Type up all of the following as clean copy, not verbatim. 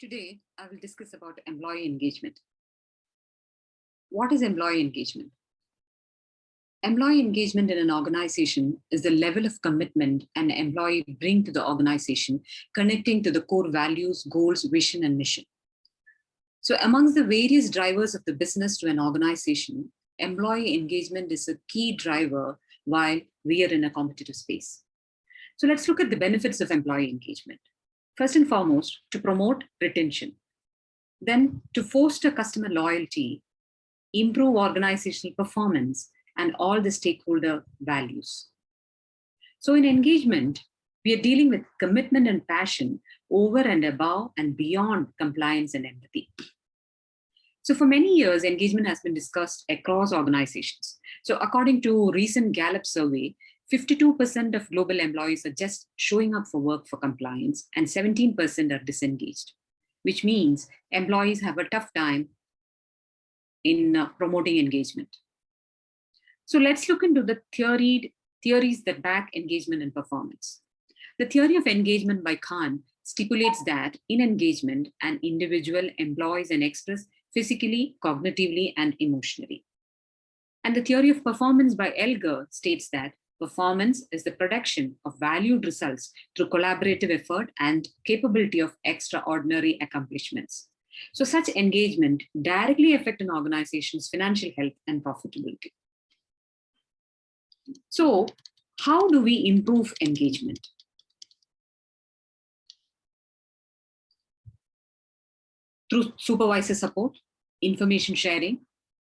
Today, I will discuss about employee engagement. What is employee engagement? Employee engagement in an organization is the level of commitment an employee brings to the organization, connecting to the core values, goals, vision, and mission. So amongst the various drivers of the business to an organization, employee engagement is a key driver while we are in a competitive space. So let's look at the benefits of employee engagement. First and foremost, to promote retention. Then to foster customer loyalty, improve organizational performance, and all the stakeholder values. So in engagement, we are dealing with commitment and passion over and above and beyond compliance and empathy. So for many years, engagement has been discussed across organizations. So according to a recent Gallup survey, 52% of global employees are just showing up for work for compliance and 17% are disengaged, which means employees have a tough time in promoting engagement. So let's look into the theories that back engagement and performance. The theory of engagement by Khan stipulates that in engagement, an individual employs and express physically, cognitively, and emotionally. And the theory of performance by Elgar states that performance is the production of valued results through collaborative effort and capability of extraordinary accomplishments. So such engagement directly affect an organization's financial health and profitability. So how do we improve engagement? Through supervisor support, information sharing,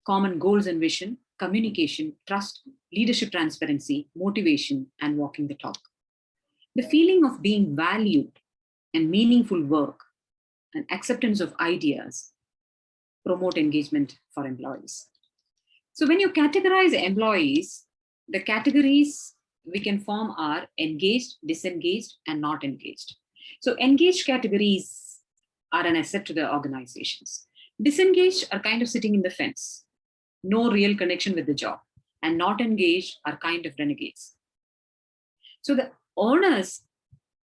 common goals and vision, communication, trust, leadership transparency, motivation, and walking the talk. The feeling of being valued and meaningful work and acceptance of ideas promote engagement for employees. So when you categorize employees, the categories we can form are engaged, disengaged, and not engaged. So engaged categories are an asset to the organizations. Disengaged are kind of sitting in the fence, no real connection with the job, and not engaged are kind of renegades. So the onus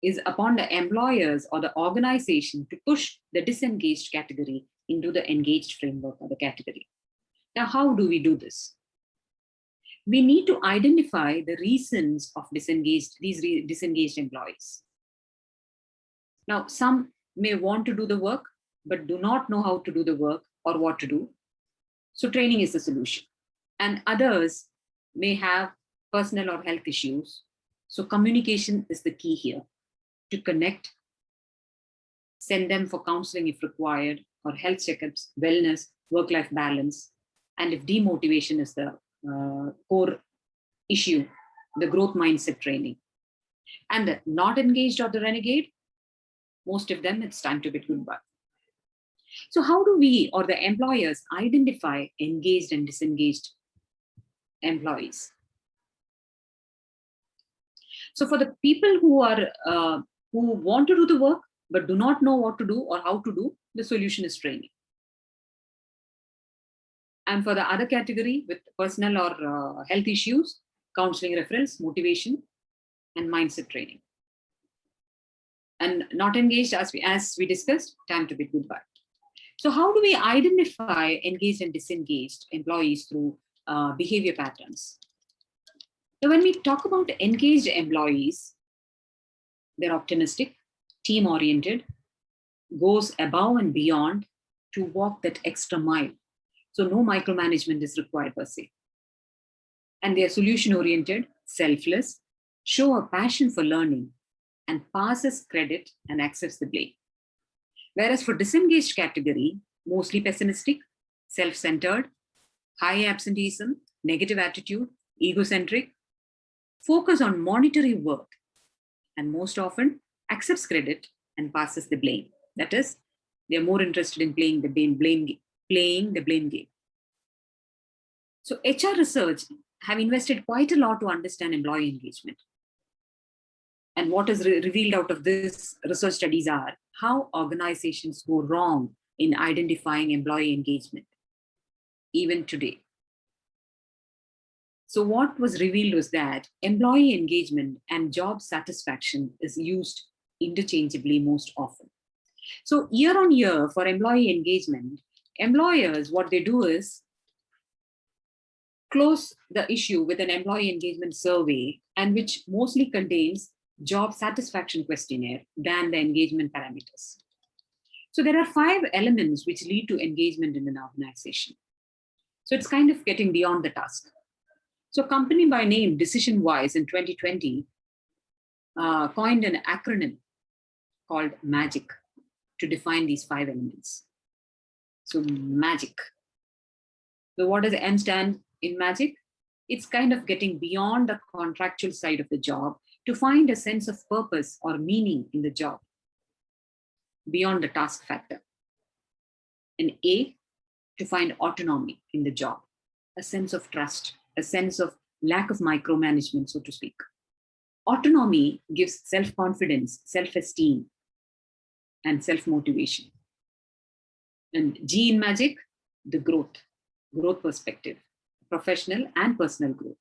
is upon the employers or the organization to push the disengaged category into the engaged framework or the category. Now, how do we do this? We need to identify the reasons of disengaged employees. Now, some may want to do the work, but do not know how to do the work or what to do. So training is the solution. And others may have personal or health issues. So communication is the key here to connect, send them for counseling if required, or health checkups, wellness, work-life balance. And if demotivation is the core issue, the growth mindset training. And the not engaged or the renegade, most of them, it's time to bid goodbye. So how do we or the employers identify engaged and disengaged employees? So for the people who want to do the work but do not know what to do or how to do, the solution is training. And for the other category with personal or health issues, counseling referrals, motivation, and mindset training. And not engaged, as we discussed, time to bid goodbye. So how do we identify engaged and disengaged employees through behavior patterns? So when we talk about engaged employees, they're optimistic, team-oriented, goes above and beyond to walk that extra mile. So no micromanagement is required per se. And they're solution-oriented, selfless, show a passion for learning, and passes credit and accepts the blame. Whereas for disengaged category, mostly pessimistic, self-centered, high absenteeism, negative attitude, egocentric, focus on monetary worth, and most often accepts credit and passes the blame. That is, they're more interested in playing the blame game. So HR research have invested quite a lot to understand employee engagement. And what is revealed out of this research studies are how organizations go wrong in identifying employee engagement, even today. So what was revealed was that employee engagement and job satisfaction is used interchangeably most often. So year on year for employee engagement, employers, what they do is close the issue with an employee engagement survey, and which mostly contains job satisfaction questionnaire than the engagement parameters. So there are 5 elements which lead to engagement in an organization. So it's kind of getting beyond the task. So company by name, DecisionWise in 2020, coined an acronym called MAGIC to define these 5 elements. So MAGIC. So what does M stand in MAGIC? It's kind of getting beyond the contractual side of the job to find a sense of purpose or meaning in the job, beyond the task factor. And A, to find autonomy in the job, a sense of trust, a sense of lack of micromanagement, so to speak. Autonomy gives self-confidence, self-esteem, and self-motivation. And G in MAGIC, the growth perspective, professional and personal growth.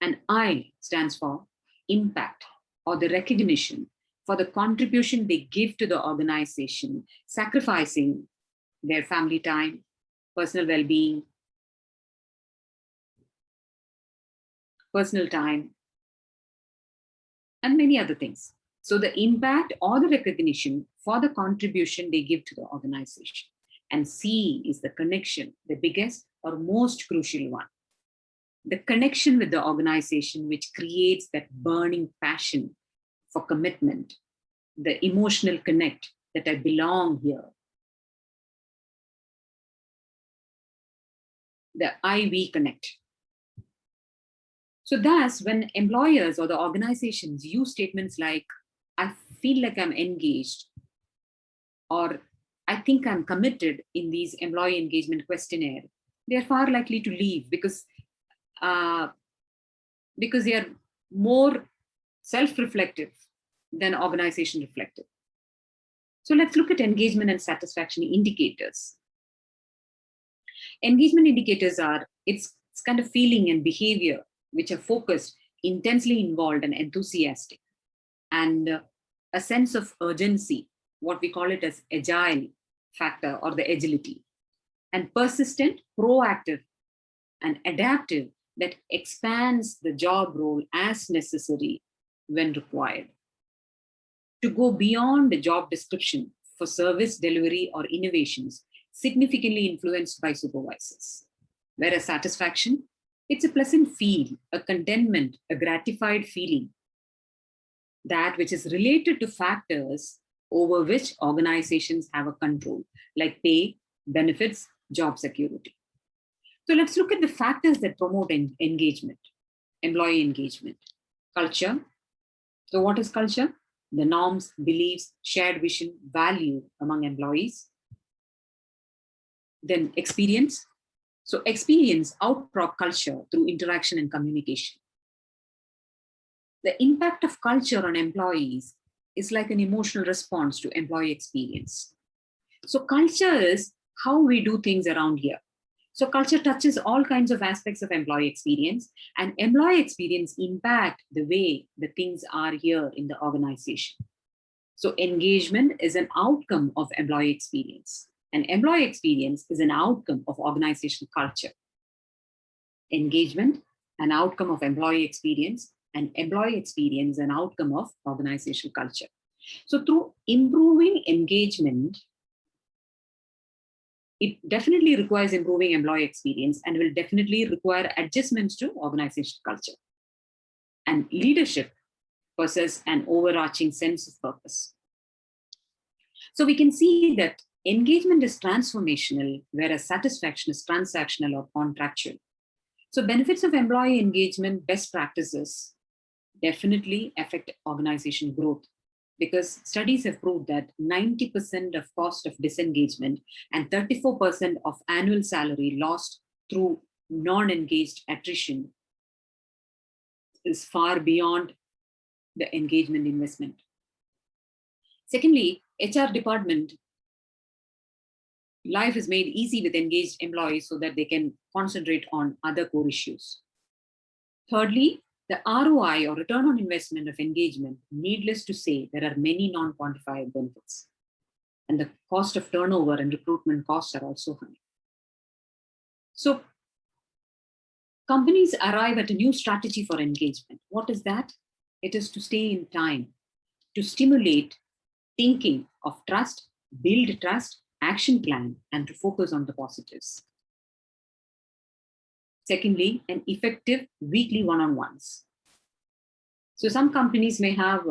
And I stands for impact, or the recognition for the contribution they give to the organization, sacrificing their family time, personal well-being, personal time, and many other things. So the impact or the recognition for the contribution they give to the organization. And C is the connection, the biggest or most crucial one. The connection with the organization, which creates that burning passion for commitment, the emotional connect that I belong here. The I-we connect. So thus, when employers or the organizations use statements like, I feel like I'm engaged, or I think I'm committed in these employee engagement questionnaire, they are far likely to leave because they are more self-reflective than organization reflective. So let's look at engagement and satisfaction indicators. Engagement indicators are, it's kind of feeling and behavior which are focused, intensely involved and enthusiastic, and a sense of urgency, what we call it as agile factor or the agility, and persistent, proactive, and adaptive that expands the job role as necessary when required. To go beyond the job description for service delivery or innovations significantly influenced by supervisors. Whereas satisfaction, it's a pleasant feel, a contentment, a gratified feeling, that which is related to factors over which organizations have a control, like pay, benefits, job security. So let's look at the factors that promote engagement, employee engagement. Culture. So what is culture? The norms, beliefs, shared vision, value among employees. Then experience. So experience outcrop culture through interaction and communication. The impact of culture on employees is like an emotional response to employee experience. So culture is how we do things around here. So culture touches all kinds of aspects of employee experience, and employee experience impact the way the things are here in the organization. So engagement is an outcome of employee experience, and employee experience is an outcome of organizational culture. Engagement, an outcome of employee experience, and employee experience, an outcome of organizational culture. So through improving engagement, it definitely requires improving employee experience and will definitely require adjustments to organizational culture. And leadership possesses an overarching sense of purpose. So we can see that engagement is transformational, whereas satisfaction is transactional or contractual. So benefits of employee engagement, best practices definitely affect organization growth, because studies have proved that 90% of cost of disengagement and 34% of annual salary lost through non-engaged attrition is far beyond the engagement investment. Secondly, HR department life is made easy with engaged employees so that they can concentrate on other core issues. Thirdly, the ROI or return on investment of engagement, needless to say, there are many non-quantified benefits. and the cost of turnover and recruitment costs are also high. So companies arrive at a new strategy for engagement. What is that? It is to stay in time, to stimulate thinking of trust, build trust, action plan, and to focus on the positives. Secondly, an effective weekly one-on-ones. So some companies may have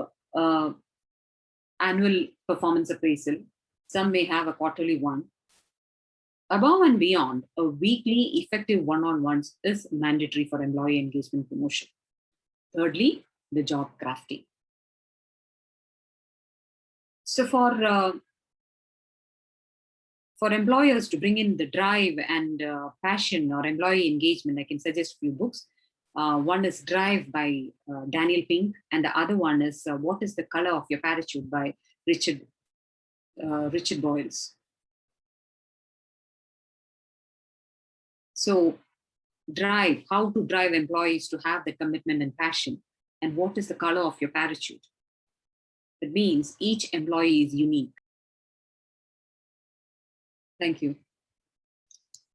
annual performance appraisal. Some may have a quarterly one. Above and beyond, a weekly effective one-on-ones is mandatory for employee engagement promotion. Thirdly, the job crafting. So for employers to bring in the drive and passion or employee engagement, I can suggest a few books. One is Drive by Daniel Pink, and the other one is What is the Color of Your Parachute by Richard Boyles. So drive, how to drive employees to have the commitment and passion, and what is the color of your parachute? It means each employee is unique. Thank you.